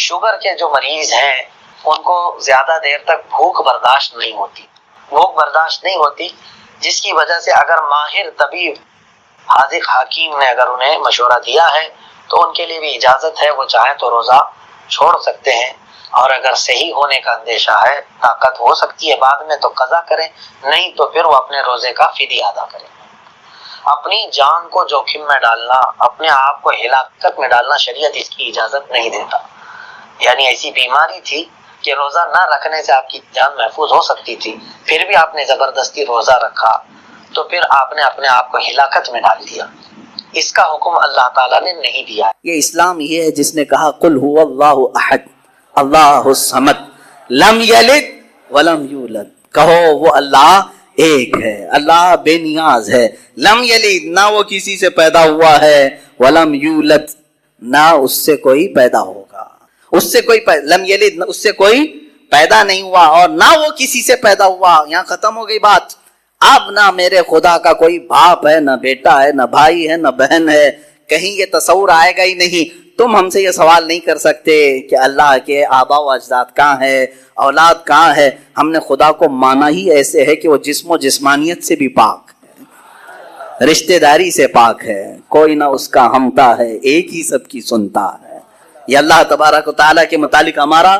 Sugar کے جو مریض ہیں ان کو زیادہ دیر تک بھوک برداشت نہیں ہوتی، جس کی وجہ سے اگر ماہر طبیب حاذق حکیم نے اگر انہیں مشورہ دیا ہے تو ان کے لیے بھی اجازت ہے، وہ چاہیں تو روزہ چھوڑ سکتے ہیں، اور اگر صحیح ہونے کا اندیشہ ہے، طاقت ہو سکتی ہے بعد میں، تو قضا کریں، نہیں تو پھر وہ اپنے روزے کا فدیہ ادا کریں۔ اپنی جان کو جوخم میں ڈالنا، اپنے آپ کو ہلاکت میں ڈالنا شریعت اس کی اجازت نہیں دیتا۔ یعنی ایسی بیماری تھی کہ روزہ نہ رکھنے سے آپ کی جان محفوظ ہو سکتی تھی، پھر بھی آپ نے زبردستی روزہ رکھا تو پھر آپ نے اپنے آپ کو ہلاکت میں ڈال دیا۔ اس کا حکم اللہ تعالیٰ نے نہیں دیا۔ یہ اسلام یہ ہے جس نے کہا قل هو اللہ احد اللہ الصمد لم یلد ولم یولد، کہو وہ اللہ ایک ہے، اللہ بے نیاز ہے، لم یلد نہ وہ کسی سے پیدا ہوا ہے، ولم یولد نہ اس سے کوئی پیدا ہوگا، اس سے کوئی لم یلد اس سے کوئی پیدا نہیں ہوا، اور نہ وہ کسی سے پیدا ہوا۔ یہاں ختم ہو گئی بات۔ اب نہ میرے خدا کا کوئی باپ ہے، نہ بیٹا ہے، نہ بھائی ہے، نہ بہن ہے، کہیں یہ تصور آئے گا ہی نہیں۔ تم ہم سے یہ سوال نہیں کر سکتے کہ اللہ کے آبا و اجداد کہاں ہے، اولاد کہاں ہے۔ ہم نے خدا کو مانا ہی ایسے ہے کہ وہ جسم و جسمانیت سے بھی پاک ہے، رشتہ داری سے پاک ہے، کوئی نہ اس کا ہمتا ہے، ایک ہی سب کی سنتا ہے۔ یہ اللہ تبارک و تعالیٰ کے متعلق ہمارا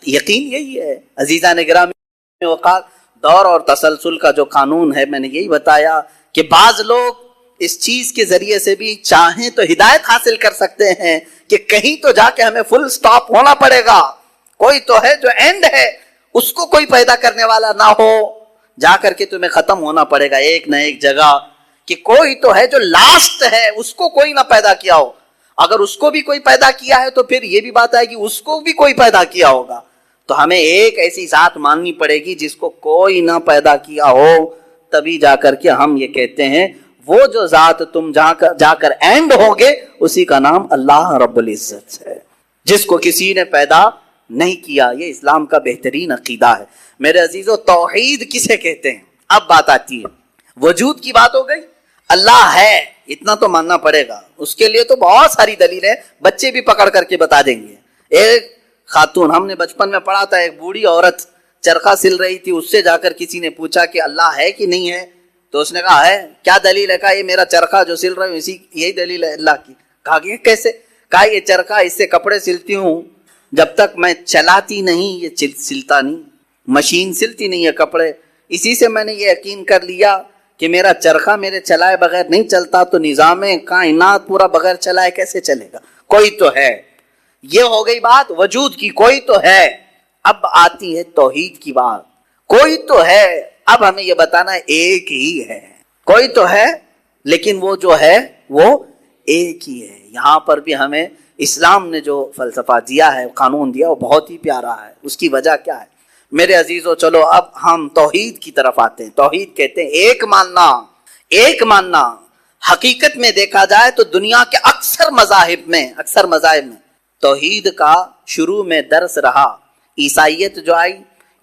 یقین یہی ہے۔ عزیزان گرامی وقار، دور اور تسلسل کا جو قانون ہے، میں نے یہی بتایا کہ بعض لوگ اس چیز کے ذریعے سے بھی چاہیں تو ہدایت حاصل کر سکتے ہیں کہ کہیں تو جا کے ہمیں فل سٹاپ ہونا پڑے گا، کوئی تو ہے جو اینڈ ہے، اس کو کوئی پیدا کرنے والا نہ ہو، جا کر کے تمہیں ختم ہونا پڑے گا ایک نہ ایک جگہ، کہ کوئی تو ہے جو لاسٹ ہے، اس کو کوئی نہ پیدا کیا ہو۔ اگر اس کو بھی کوئی پیدا کیا ہے تو پھر یہ بھی بات ہے کہ اس کو بھی کوئی پیدا کیا ہوگا۔ تو ہمیں ایک ایسی ذات ماننی پڑے گی جس کو کوئی نہ پیدا کیا ہو، تبھی جا کر کے ہم یہ کہتے ہیں وہ جو ذات تم جا کر اینڈ ہوگے اسی کا نام اللہ رب العزت ہے، جس کو کسی نے پیدا نہیں کیا۔ یہ اسلام کا بہترین عقیدہ ہے۔ میرے عزیزو، توحید کسے کہتے ہیں؟ اب بات آتی ہے، وجود کی بات ہو گئی، اللہ ہے اتنا تو ماننا پڑے گا، اس کے لیے تو بہت ساری دلیلیں بچے بھی پکڑ کر کے بتا دیں گے۔ ایک خاتون، ہم نے بچپن میں پڑھا تھا، ایک بوڑھی عورت چرخہ سل رہی تھی، اس سے جا کر کسی نے پوچھا کہ اللہ ہے کہ نہیں ہے، تو اس نے کہا ہے۔ کیا دلیل ہے؟ کہا یہ میرا چرخہ جو سل رہا ہوں یہی دلیل ہے اللہ کی۔ کہا کہ کیسے؟ کہا یہ چرخہ، اس سے کپڑے سلتی ہوں، جب تک میں چلاتی نہیں یہ سلتا نہیں، مشین سلتی نہیں ہے کپڑے، اسی سے میں نے یہ یقین کر لیا کہ میرا چرخہ میرے چلائے بغیر نہیں چلتا، تو نظام کائنات پورا بغیر چلائے کیسے چلے گا؟ کوئی تو ہے۔ یہ ہو گئی بات وجود کی، کوئی تو ہے۔ اب آتی ہے توحید کی بات، کوئی تو ہے، اب ہمیں یہ بتانا ہے ایک ہی ہے، کوئی تو ہے لیکن وہ جو ہے وہ ایک ہی ہے۔ یہاں پر بھی ہمیں اسلام نے جو فلسفہ دیا ہے، قانون دیا، وہ بہت ہی پیارا ہے۔ اس کی وجہ کیا ہے میرے عزیزو؟ چلو اب ہم توحید کی طرف آتے ہیں۔ توحید کہتے ہیں ایک ماننا، ایک ماننا۔ حقیقت میں دیکھا جائے تو دنیا کے اکثر مذاہب میں توحید کا شروع میں درس رہا۔ عیسائیت جو آئی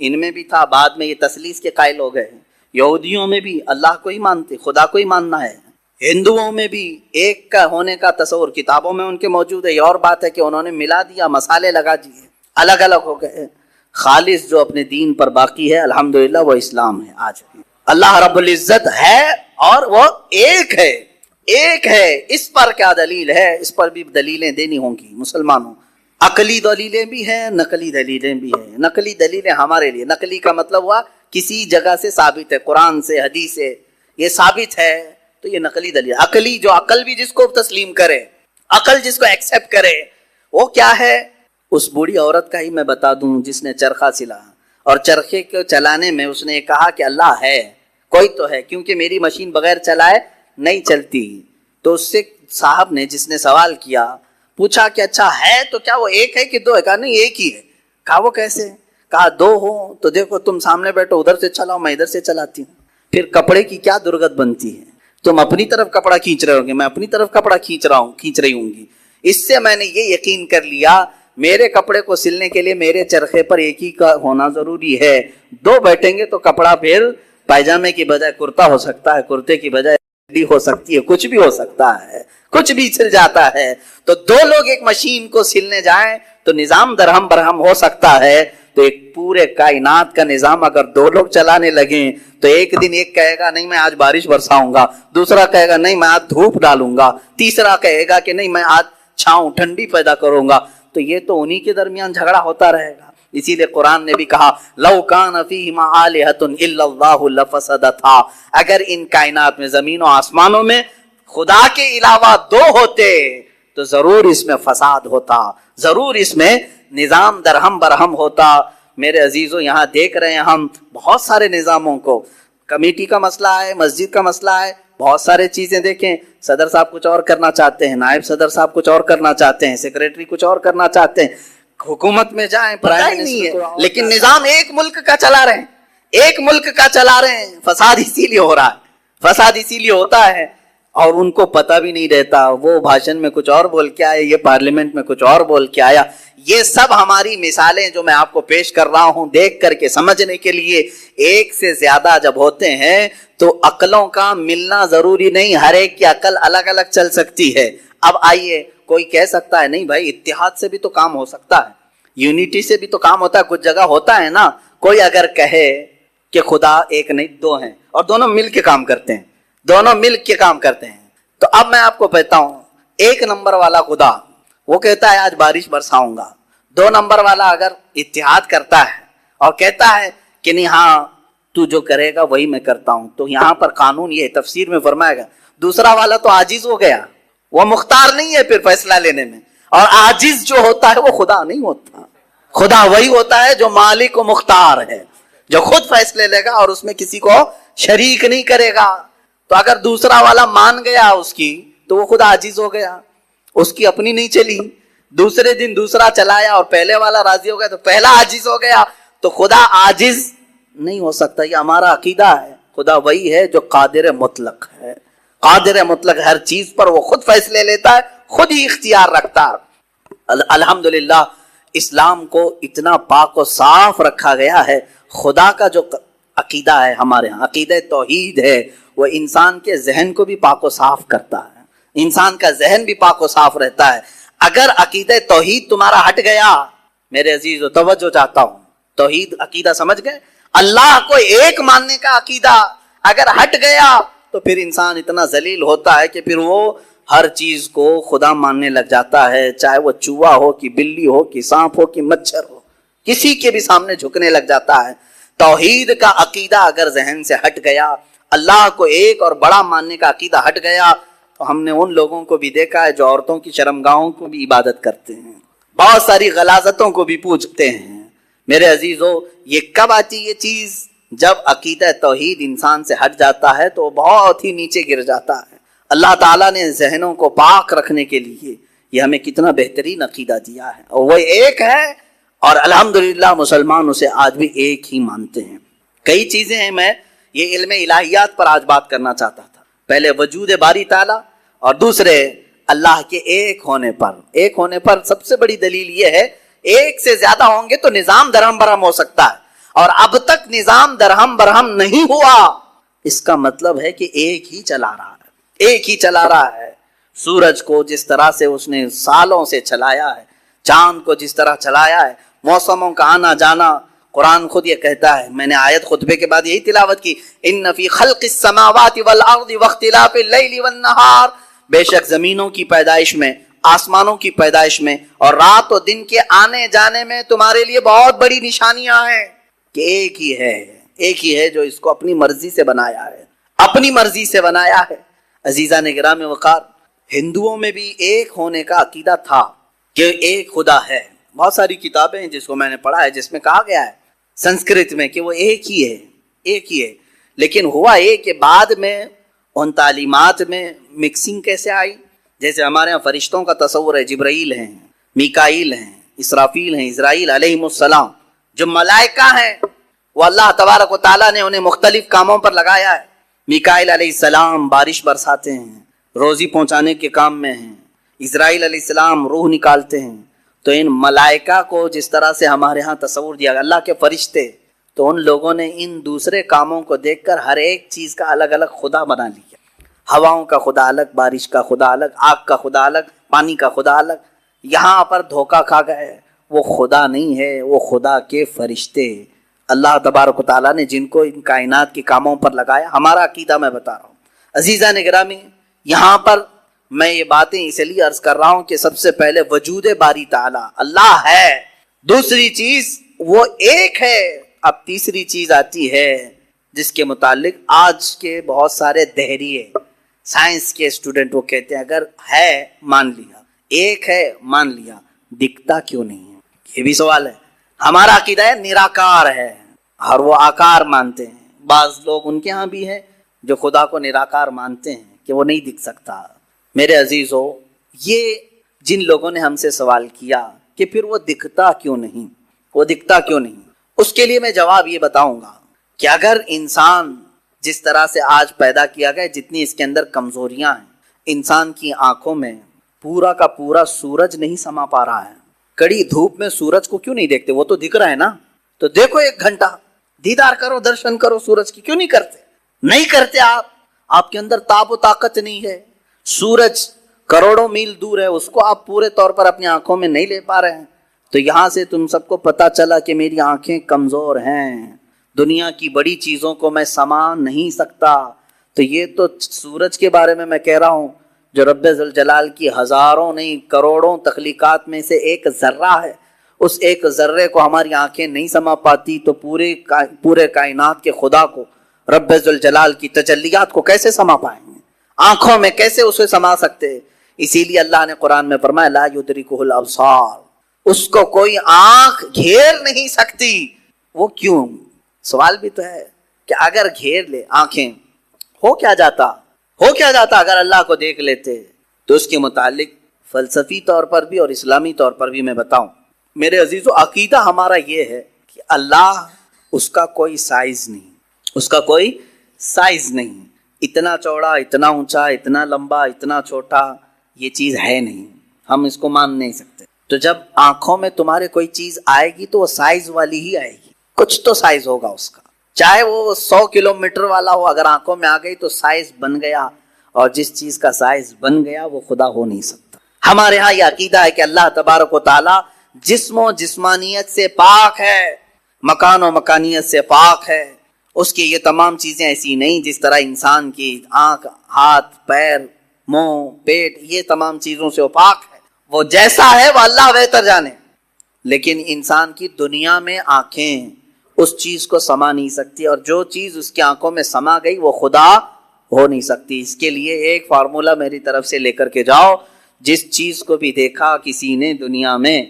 ان میں بھی تھا، بعد میں یہ تثلیث کے قائل ہو گئے۔ یہودیوں میں بھی اللہ کو ہی مانتے، خدا کو ہی ماننا ہے۔ ہندوؤں میں بھی ایک کا ہونے کا تصور کتابوں میں ان کے موجود ہے۔ یہ اور بات ہے کہ انہوں نے ملا دیا، مسالے لگا دیے، الگ الگ ہو گئے۔ خالص جو اپنے دین پر باقی ہے الحمدللہ وہ اسلام ہے۔ آج بھی اللہ رب العزت ہے اور وہ ایک ہے، ایک ہے۔ اس پر کیا دلیل ہے؟ اس پر بھی دلیلیں دینی ہوں گی مسلمانوں۔ عقلی دلیلیں بھی ہیں، نقلی دلیلیں بھی ہیں۔ نقلی دلیلیں ہمارے لیے، نقلی کا مطلب ہوا کسی جگہ سے ثابت ہے، قرآن سے، حدیث سے یہ ثابت ہے، تو یہ نقلی دلیل۔ عقلی جو عقل بھی جس کو تسلیم کرے، عقل جس کو ایکسپٹ کرے، وہ کیا ہے؟ اس بوڑھی عورت کا ہی میں بتا دوں جس نے چرخہ سلا، اور چرخے کو چلانے میں اس نے کہا کہ اللہ ہے، کوئی تو ہے، کیونکہ میری مشین بغیر چلائے نہیں چلتی۔ تو اس سے صاحب نے، جس نے سوال کیا، پوچھا کہ اچھا ہے تو کیا وہ ایک ہے کہ دو ہے؟ کہا نہیں ایک ہی ہے۔ کہا وہ کیسے؟ کہا دو ہو تو دیکھو، تم سامنے بیٹھو، ادھر سے چلاؤ، میں ادھر سے چلاتی ہوں، پھر کپڑے کی کیا درگت بنتی ہے؟ تم اپنی طرف کپڑا کھینچ رہے ہوں گے، میں اپنی طرف کپڑا کھینچ رہی ہوں گی۔ اس سے میں نے یہ یقین کر لیا میرے کپڑے کو سلنے کے لیے میرے چرخے پر ایک ہی کا ہونا ضروری ہے۔ دو بیٹھیں گے تو کپڑا پھر پائجامے کی بجائے کرتا ہو سکتا ہے، کرتے کی بجائے ہو سکتی ہے، کچھ بھی ہو سکتا ہے، کچھ بھی سل جاتا ہے۔ تو دو لوگ ایک مشین کو سلنے جائیں تو نظام درہم برہم ہو سکتا ہے. تو ایک پورے کائنات کا نظام اگر دو لوگ چلانے لگیں تو ایک دن ایک کہے گا نہیں میں آج بارش برساؤں گا, دوسرا کہے گا نہیں میں آج دھوپ ڈالوں گا, تیسرا کہے گا کہ نہیں میں آج چھاؤں ٹھنڈی پیدا کروں گا. تو یہ تو انہی کے درمیان جھگڑا ہوتا رہے گا. اسی لیے قرآن نے بھی کہا لو کان فیہما آلہۃ الا اللہ لفسدتا, اگر ان کائنات میں زمین و آسمانوں میں خدا کے علاوہ دو ہوتے تو ضرور اس میں فساد ہوتا, ضرور اس میں نظام درہم برہم ہوتا. میرے عزیزو یہاں دیکھ رہے ہیں ہم بہت سارے نظاموں کو, کمیٹی کا مسئلہ ہے, مسجد کا مسئلہ ہے, بہت سارے چیزیں دیکھیں. صدر صاحب کچھ اور کرنا چاہتے ہیں, نائب صدر صاحب کچھ اور کرنا چاہتے ہیں, سیکریٹری کچھ اور کرنا چاہتے ہیں, حکومت میں جائیں پتہ ہی نہیں ہے, لیکن نظام ایک ملک کا چلا رہے ہیں, ایک ملک کا چلا رہے ہیں. فساد اسی لیے ہو رہا ہے, فساد اسی لیے ہوتا ہے اور ان کو پتہ بھی نہیں رہتا. وہ بھاشن میں کچھ اور بول کے آئے, یہ پارلیمنٹ میں کچھ اور بول کے آیا. یہ سب ہماری مثالیں جو میں آپ کو پیش کر رہا ہوں دیکھ کر کے سمجھنے کے لیے. ایک سے زیادہ جب ہوتے ہیں تو عقلوں کا ملنا ضروری نہیں, ہر ایک کی عقل الگ الگ چل سکتی ہے. اب آئیے کوئی کہہ سکتا ہے نہیں بھائی اتحاد سے بھی تو کام ہو سکتا ہے, یونٹی سے بھی تو کام ہوتا ہے, کچھ جگہ ہوتا ہے نا. کوئی اگر کہے کہ خدا ایک نہیں دو ہیں اور دونوں مل کے کام کرتے ہیں, دونوں مل کے کام کرتے ہیں, تو اب میں آپ کو کہتا ہوں ایک نمبر والا خدا وہ کہتا ہے آج بارش برساؤں گا, دو نمبر والا اگر اتحاد کرتا ہے اور کہتا ہے کہ نہیں ہاں تو جو کرے گا وہی میں کرتا ہوں, تو یہاں پر قانون یہ تفسیر میں فرمائے گا دوسرا والا تو عاجز ہو گیا, وہ مختار نہیں ہے پھر فیصلہ لینے میں. اور عاجز جو ہوتا ہے وہ خدا نہیں ہوتا, خدا وہی ہوتا ہے جو مالک و مختار ہے, جو خود فیصلے لے گا اور اس میں کسی کو شریک نہیں کرے گا. تو اگر دوسرا والا مان گیا اس کی تو وہ خدا عاجز ہو گیا, اس کی اپنی نہیں چلی. دوسرے دن دوسرا چلایا اور پہلے والا راضی ہو گیا تو پہلا عاجز ہو گیا. تو خدا عاجز نہیں ہو سکتا, یہ ہمارا عقیدہ ہے. خدا وہی ہے جو قادر مطلق ہے, قادر مطلق, ہر چیز پر وہ خود فیصلے لیتا ہے, خود ہی اختیار رکھتا ہے. الحمدللہ اسلام کو اتنا پاک و صاف رکھا گیا ہے. خدا کا جو عقیدہ ہے ہمارے ہاں, عقیدہ توحید ہے, وہ انسان کے ذہن کو بھی پاک و صاف کرتا ہے, انسان کا ذہن بھی پاک و صاف رہتا ہے. اگر عقیدہ توحید تمہارا ہٹ گیا, میرے عزیز و توجہ چاہتا ہوں, توحید عقیدہ سمجھ گئے, اللہ کو ایک ماننے کا عقیدہ اگر ہٹ گیا تو پھر انسان اتنا ذلیل ہوتا ہے کہ پھر وہ ہر چیز کو خدا ماننے لگ جاتا ہے, چاہے وہ چوہا ہو کہ بلی ہو کہ سانپ ہو کہ مچھر ہو, کسی کے بھی سامنے جھکنے لگ جاتا ہے. توحید کا عقیدہ اگر ذہن سے ہٹ گیا, اللہ کو ایک اور بڑا ماننے کا عقیدہ ہٹ گیا, تو ہم نے ان لوگوں کو بھی دیکھا ہے جو عورتوں کی شرمگاہوں کو بھی عبادت کرتے ہیں, بہت ساری غلاظتوں کو بھی پوجتے ہیں. میرے عزیزو یہ کب آتی یہ چیز؟ جب عقیدہ توحید انسان سے ہٹ جاتا ہے تو وہ بہت ہی نیچے گر جاتا ہے. اللہ تعالیٰ نے ذہنوں کو پاک رکھنے کے لیے یہ ہمیں کتنا بہترین عقیدہ دیا ہے, اور وہ ایک ہے, اور الحمدللہ مسلمان اسے آج بھی ایک ہی مانتے ہیں. کئی چیزیں ہیں, میں یہ علم الہیات پر آج بات کرنا چاہتا تھا. پہلے وجود باری تعالیٰ اور دوسرے اللہ کے ایک ہونے پر. ایک ہونے پر سب سے بڑی دلیل یہ ہے, ایک سے زیادہ ہوں گے تو نظام درہم برہم ہو سکتا ہے, اور اب تک نظام درہم برہم نہیں ہوا. اس کا مطلب ہے کہ ایک ہی چلا رہا ہے, ایک ہی چلا رہا ہے. سورج کو جس طرح سے اس نے سالوں سے چلایا ہے, چاند کو جس طرح چلایا ہے, موسموں کا آنا جانا, قرآن خود یہ کہتا ہے, میں نے آیت خطبے کے بعد یہی تلاوت کی, ان فی خلق السماوات والارض واختلاف اللیل والنہار, بے شک زمینوں کی پیدائش میں, آسمانوں کی پیدائش میں اور رات و دن کے آنے جانے میں تمہارے لیے بہت بڑی نشانیاں ہیں کہ ایک ہی ہے, ایک ہی ہے جو اس کو اپنی مرضی سے بنایا ہے, اپنی مرضی سے بنایا ہے. عزیزان گرامی وقار, ہندوؤں میں بھی ایک ہونے کا عقیدہ تھا کہ ایک خدا ہے. بہت ساری کتابیں ہیں جس کو میں نے پڑھا ہے جس میں کہا گیا ہے سنسکرت میں کہ وہ ایک ہی ہے, ایک ہی ہے. لیکن ہوا یہ کہ بعد میں ان تعلیمات میں مکسنگ کیسے آئی. جیسے ہمارے یہاں فرشتوں کا تصور ہے, جبرائیل ہیں, میکائیل ہیں, اسرافیل ہیں, اسرائیل علیہم السلام. جو ملائکہ ہیں وہ اللہ تبارک و تعالیٰ نے انہیں مختلف کاموں پر لگایا ہے. میکائیل علیہ السلام بارش برساتے ہیں, روزی پہنچانے کے کام میں ہیں. اسرائیل علیہ السلام روح نکالتے ہیں. تو ان ملائکہ کو جس طرح سے ہمارے ہاں تصور دیا گیا اللہ کے فرشتے, تو ان لوگوں نے ان دوسرے کاموں کو دیکھ کر ہر ایک چیز کا الگ الگ خدا بنا لیا. ہواؤں کا خدا الگ, بارش کا خدا الگ, آگ کا خدا الگ, پانی کا خدا الگ. یہاں پر دھوکہ کھا گئے, وہ خدا نہیں ہے، وہ خدا کے فرشتے۔ اللہ تبارک و تعالیٰ نے جن کو ان کائنات کے کاموں پر لگایا، ہمارا عقیدہ میں بتا رہا ہوں۔ عزیزان گرامی، یہاں پر میں یہ باتیں اس لیے عرض کر رہا ہوں کہ سب سے پہلے وجود باری تعالیٰ اللہ ہے، دوسری چیز وہ ایک ہے۔ اب تیسری چیز آتی ہے جس کے متعلق آج کے بہت سارے دہریے سائنس کے اسٹوڈنٹ وہ کہتے ہیں اگر ہے مان لیا، ایک ہے مان لیا، دکھتا کیوں نہیں ہے؟ یہ بھی سوال ہے۔ ہمارا عقیدہ ہے نراکار ہے، اور وہ آکار مانتے ہیں۔ بعض لوگ ان کے ہاں بھی ہیں جو خدا کو نراکار مانتے ہیں کہ وہ نہیں دکھ سکتا۔ میرے عزیزو، یہ جن لوگوں نے ہم سے سوال کیا کہ پھر وہ دکھتا کیوں نہیں، وہ دکھتا کیوں نہیں، اس کے لیے میں جواب یہ بتاؤں گا کہ اگر انسان جس طرح سے آج پیدا کیا گیا، جتنی اس کے اندر کمزوریاں ہیں، انسان کی آنکھوں میں پورا کا پورا سورج نہیں سما پا رہا ہے۔ کڑی دھوپ میں سورج کو کیوں نہیں دیکھتے؟ وہ تو دکھ رہا ہے نا، تو دیکھو 1 گھنٹہ دیدار کرو، درشن کرو سورج کی، کیوں نہیں کرتے؟ نہیں کرتے آپ کے اندر تاب و طاقت نہیں ہے۔ سورج کروڑوں میل دور ہے، اس کو آپ پورے طور پر اپنی آنکھوں میں نہیں لے پا رہے ہیں۔ تو یہاں سے تم سب کو پتا چلا کہ میری آنکھیں کمزور ہیں، دنیا کی بڑی چیزوں کو میں سما نہیں سکتا۔ تو یہ تو سورج کے بارے میں کہہ رہا ہوں جو رب ذوالجلال کی ہزاروں نہیں کروڑوں تخلیقات میں سے ایک ذرہ ہے، اس ایک ذرے کو ہماری آنکھیں نہیں سما پاتی، تو پورے کائنات کے خدا کو، رب ذوالجلال کی تجلیات کو کیسے سما پائیں گے؟ آنکھوں میں کیسے اسے سما سکتے؟ اسی لیے اللہ نے قرآن میں فرمایا لا یدرکہ الابصار، اس کو کوئی آنکھ گھیر نہیں سکتی۔ وہ کیوں؟ سوال بھی تو ہے کہ اگر گھیر لے آنکھیں، ہو کیا جاتا اگر اللہ کو دیکھ لیتے؟ تو اس کے متعلق فلسفی طور پر بھی اور اسلامی طور پر بھی میں بتاؤں۔ میرے عزیزو، عقیدہ ہمارا یہ ہے کہ اللہ، اس کا کوئی سائز نہیں، اس کا کوئی سائز نہیں، اتنا چوڑا، اتنا اونچا، اتنا لمبا، اتنا چھوٹا، یہ چیز ہے نہیں، ہم اس کو مان نہیں سکتے۔ تو جب آنکھوں میں تمہارے کوئی چیز آئے گی تو وہ سائز والی ہی آئے گی، کچھ تو سائز ہوگا اس کا، چاہے وہ 100 کلومیٹر والا ہو، اگر آنکھوں میں آ گئی تو سائز بن گیا، اور جس چیز کا سائز بن گیا وہ خدا ہو نہیں سکتا۔ ہمارے ہاں یہ عقیدہ ہے کہ اللہ تبارک و تعالی جسم و جسمانیت سے پاک ہے، مکان و مکانیت سے پاک ہے، اس کی یہ تمام چیزیں ایسی نہیں جس طرح انسان کی آنکھ، ہاتھ، پیر، منہ، پیٹ، یہ تمام چیزوں سے وہ پاک ہے، وہ جیسا ہے وہ اللہ بہتر جانے۔ لیکن انسان کی دنیا میں آنکھیں اس چیز کو سما نہیں سکتی، اور جو چیز اس کی آنکھوں میں سما گئی وہ خدا ہو نہیں سکتی۔ اس کے لیے ایک فارمولا میری طرف سے لے کر کے جاؤ، جس چیز کو بھی دیکھا کسی نے دنیا میں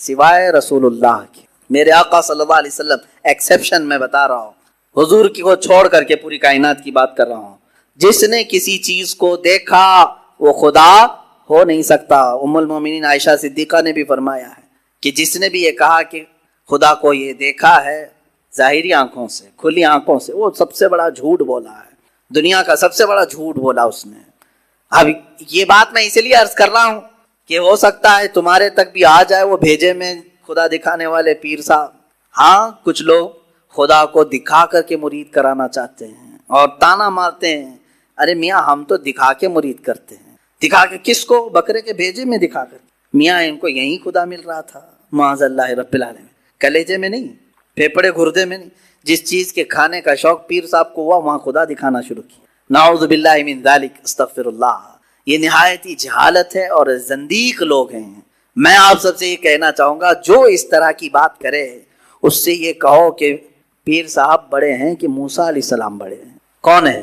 سوائے رسول اللہ کے، میرے آقا صلی اللہ علیہ وسلم، ایکسیپشن میں بتا رہا ہوں، حضور کی کو چھوڑ کر کے پوری کائنات کی بات کر رہا ہوں، جس نے کسی چیز کو دیکھا وہ خدا ہو نہیں سکتا۔ ام المومنین عائشہ صدیقہ نے بھی فرمایا ہے کہ جس نے بھی یہ کہا کہ خدا کو یہ دیکھا ہے ظاہری آنکھوں سے، کھلی آنکھوں سے، وہ سب سے بڑا جھوٹ بولا ہے، دنیا کا سب سے بڑا جھوٹ بولا اس نے۔ اب یہ بات میں اس لیے عرض کر رہا ہوں کہ ہو سکتا ہے تمہارے تک بھی آ جائے وہ بھیجے میں خدا دکھانے والے پیر صاحب۔ ہاں، کچھ لوگ خدا کو دکھا کر کے مرید کرانا چاہتے ہیں اور تانا مارتے ہیں، ارے میاں ہم تو دکھا کے مرید کرتے ہیں۔ دکھا کے کس کو؟ بکرے کے بھیجے میں دکھا کر، میاں ان کو یہی خدا مل رہا تھا، معاذ اللہ رب العالمین، کلیجے میں نہیں، پھیپڑے گردے میں نہیں، جس چیز کے کھانے کا شوق پیر صاحب کو ہوا وہاں خدا دکھانا شروع کیا۔ نعوذ باللہ من ذالک، استغفر اللہ۔ یہ نہایت ہی جہالت ہے اور زندیق لوگ ہیں۔ میں آپ سب سے یہ کہنا چاہوں گا جو اس طرح کی بات کرے اس سے یہ کہو کہ پیر صاحب بڑے ہیں کہ موسیٰ علیہ السلام بڑے ہیں؟ کون ہے؟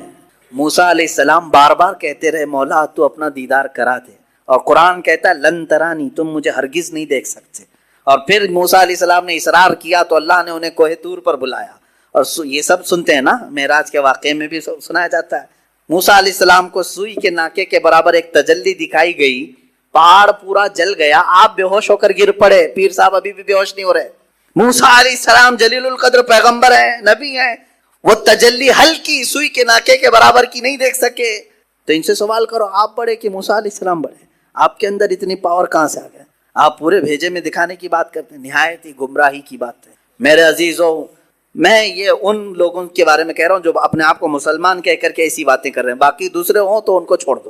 موسیٰ علیہ السلام بار بار کہتے رہے مولا تو اپنا دیدار کرا دے، اور قرآن کہتا ہے لن ترانی، تم مجھے ہرگز نہیں دیکھ سکتے، اور پھر موسیٰ علیہ السلام نے اصرار کیا تو اللہ نے انہیں کوہ طور پر بلایا، اور یہ سب سنتے ہیں نا، معراج کے واقعے میں بھی سنایا جاتا ہے۔ موسیٰ علیہ السلام کو سوئی کے ناکے کے برابر ایک تجلی دکھائی گئی، پہاڑ پورا جل گیا، آپ بے ہوش ہو کر گر پڑے، پیر صاحب ابھی بھی بے ہوش نہیں ہو رہے۔ موسیٰ علیہ السلام جلیل القدر پیغمبر ہیں، نبی ہیں، وہ تجلی ہلکی سوئی کے ناکے کے برابر کی نہیں دیکھ سکے، تو ان سے سوال کرو آپ بڑے کہ موسیٰ علیہ السلام بڑے؟ آپ کے اندر اتنی پاور کہاں سے آ گیا؟ آپ پورے بھیجے میں دکھانے کی بات کرتے ہیں، نہایت ہی گمراہی کی بات ہے۔ میرے عزیزوں، میں یہ ان لوگوں کے بارے میں کہہ رہا ہوں جو اپنے آپ کو مسلمان کہہ کر کے ایسی باتیں کر رہے ہیں، باقی دوسرے ہوں تو ان کو چھوڑ دو۔